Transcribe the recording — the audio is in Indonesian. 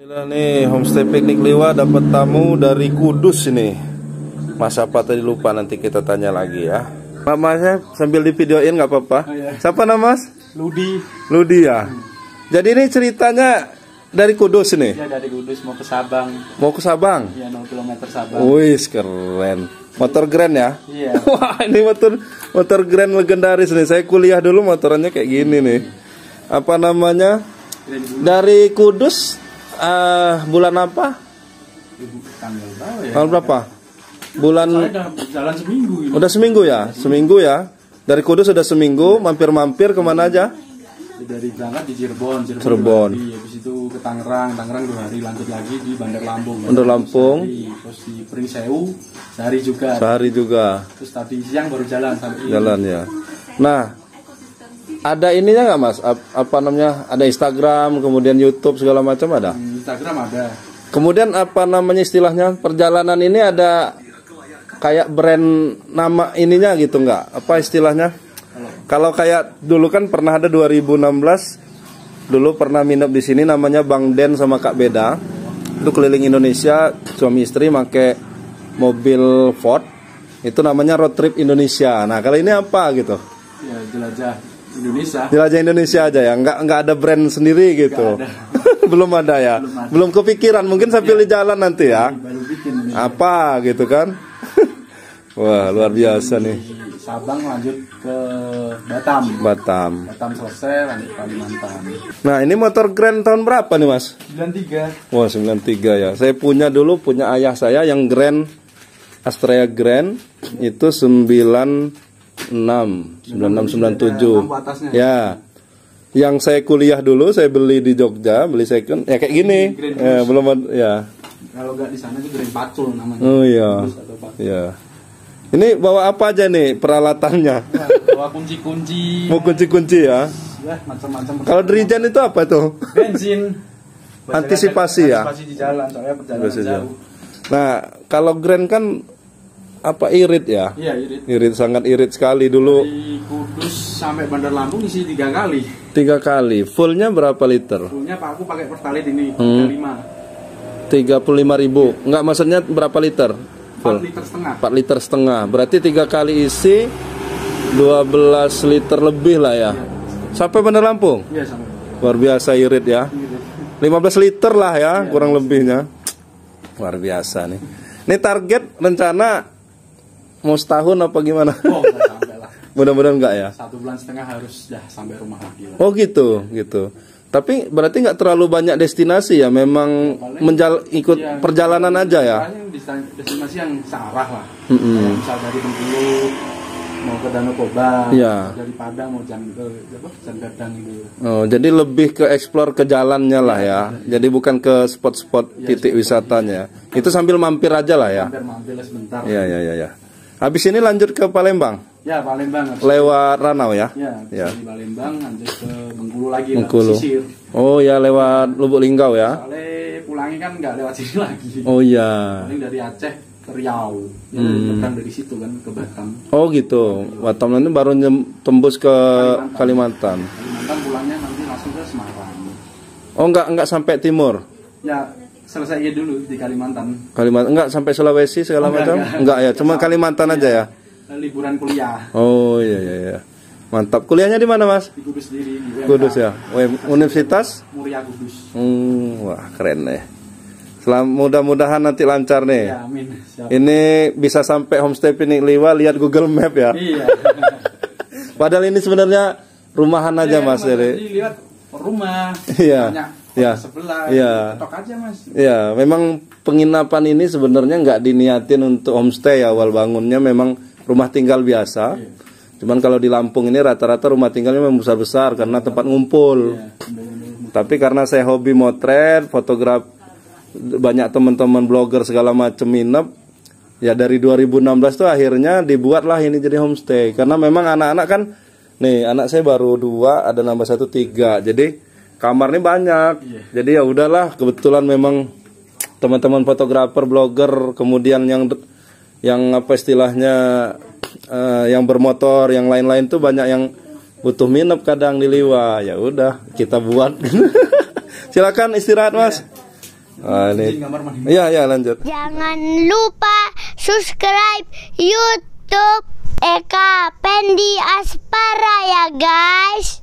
Nih homestay piknik Liwa dapat tamu dari Kudus ini. Mas apa tadi lupa, nanti kita tanya lagi ya. Masnya sambil divideoin nggak apa-apa. Oh, iya. Siapa nama Mas? Ludi. Ludi ya. Jadi ini ceritanya dari Kudus nih. Ya dari Kudus mau ke Sabang. Mau ke Sabang? Iya 0 km Sabang. Wih keren. Motor Grand ya? Iya. Wah ini motor Grand legendaris nih. Saya kuliah dulu motorannya kayak gini nih. Apa namanya? Dari Kudus. Bulan apa? Tanggal berapa ya? Tanggal berapa? Bulan. Udah jalan seminggu ini. Udah seminggu ya? Seminggu ya. Dari Kudus sudah seminggu. Mampir-mampir kemana aja? Dari berangkat di Cirebon. Cirebon. Habis itu ke Tangerang 2 hari, lanjut lagi di Bandar Lampung. Bandar Lampung. Terus di Pringsewu sehari juga. Sehari juga. Terus tadi siang baru jalan sampai ini. Jalan ya. Nah, ada ininya nggak Mas? Apa namanya? Ada Instagram, kemudian YouTube segala macam ada? Instagram ada. Kemudian apa namanya istilahnya? Perjalanan ini ada kayak brand nama ininya gitu nggak? Apa istilahnya? Kalau kayak dulu kan pernah ada 2016, dulu pernah minap di sini namanya Bang Den sama Kak Beda. Itu keliling Indonesia, suami istri pakai mobil Ford. Itu namanya Road Trip Indonesia. Nah, kali ini apa gitu? Ya jelajah Indonesia. Jelajah Indonesia aja ya, nggak ada brand sendiri gitu. Belum ada ya, belum kepikiran, mungkin sambil di jalan nanti ya. Baru bikin ini. Apa gitu kan? Wah luar biasa nih. Sabang lanjut ke Batam. Batam. Batam selesai lanjut Kalimantan. Nah ini motor Grand tahun berapa nih Mas? 93. Wah 93 ya. Saya punya ayah saya yang Grand Astrea Grand itu 96 97 ya. Yang saya kuliah dulu saya beli di Jogja, beli second ya kayak gini ya, belum ada ya. Kalau nggak di sana itu Grand Pacul namanya. Oh iya ya. Ini bawa apa aja nih peralatannya? Ya, bawa kunci-kunci. Mau kunci-kunci ya. Ya macam-macam. Kalau dirijen itu apa tuh? Bensin. Antisipasi ya. Antisipasi di jalan soalnya perjalanan jauh. Nah kalau Grand kan apa irit ya? Iya irit. Irit, sangat irit sekali dulu. Dari Kudus sampai Bandar Lampung isi 3 kali. 3 kali. Fullnya berapa liter? Fullnya Pak aku pakai Pertalite ini 35. 35.000. Enggak, maksudnya berapa liter? 4 liter setengah. 4 liter setengah. Berarti 3 kali isi 12 liter lebih lah ya. Sampai Bandar Lampung? Iya sampai. Luar biasa irit ya. 15 liter lah ya, kurang lebihnya. Luar biasa nih. Ini target rencana mau setahun apa gimana? Oh, nggak sampai lah. Mudah-mudahan enggak ya. 1 bulan setengah harus dah sampai rumah lagi lah. Oh gitu. Tapi berarti nggak terlalu banyak destinasi ya, memang ikut perjalanan aja ya. Destinasi yang searah lah. Misal dari Bengkulu mau ke Danau Toba, ya. Dari Padang mau Jan Gadang gitu. Oh, jadi lebih ke explore ke jalannya lah ya. Jadi bukan ke spot-spot titik wisatanya. Itu sambil mampir aja lah ya. Mampir sebentar. Iya. Habis ini lanjut ke Palembang. Ya Palembang. Lewat Ranau ya. Ya. Di Palembang lanjut ke Bengkulu lagi. Bengkulu. Pesisir. Oh ya lewat Lubuk Linggau ya. Soalnya pulangnya kan nggak lewat sini lagi. Oh iya. Paling dari Aceh ke Riau. Nyebrang dari situ kan ke Batam. Oh gitu. Batam nanti baru tembus ke Kalimantan. Kalimantan pulangnya nanti langsung ke Semarang. Oh enggak sampai timur. Ya selesai dulu di Kalimantan. Enggak sampai Sulawesi segala macam. Enggak ya, cuma Kalimantan aja ya. Liburan kuliah. Oh iya. Mantap. Kuliahnya di mana Mas? Di Kudus sendiri. Di Kudus ya. Universitas? Muria Kudus. Wah keren nih. Mudah-mudahan nanti lancar nih. Ya, amin. Siap. Ini bisa sampai homestay Piknik Liwa, lihat Google Map ya. Iya. Padahal ini sebenarnya rumahan aja Mas. Jadi lihat rumah. Iya. Ya, sebelah, tok aja Mas. Ya, memang penginapan ini sebenarnya nggak diniatin untuk homestay awal bangunnya, memang rumah tinggal biasa. Iya. Cuman kalau di Lampung ini rata-rata rumah tinggalnya memang besar-besar karena tempat ngumpul. Iya. Tapi karena saya hobi motret, fotograf, banyak teman-teman blogger segala macam minap. Ya dari 2016 tuh akhirnya dibuatlah ini jadi homestay. Karena memang anak-anak kan, nih anak saya baru 2, ada nambah 1 3. Jadi kamarnya banyak, jadi ya udahlah. Kebetulan memang teman-teman fotografer, blogger, kemudian yang apa istilahnya, yang bermotor, yang lain-lain tuh banyak yang butuh minap kadang di Liwa. Ya udah, kita buat. Silakan istirahat Mas. Ini. Iya, lanjut. Jangan lupa subscribe YouTube Eka Pendi Aspara ya guys.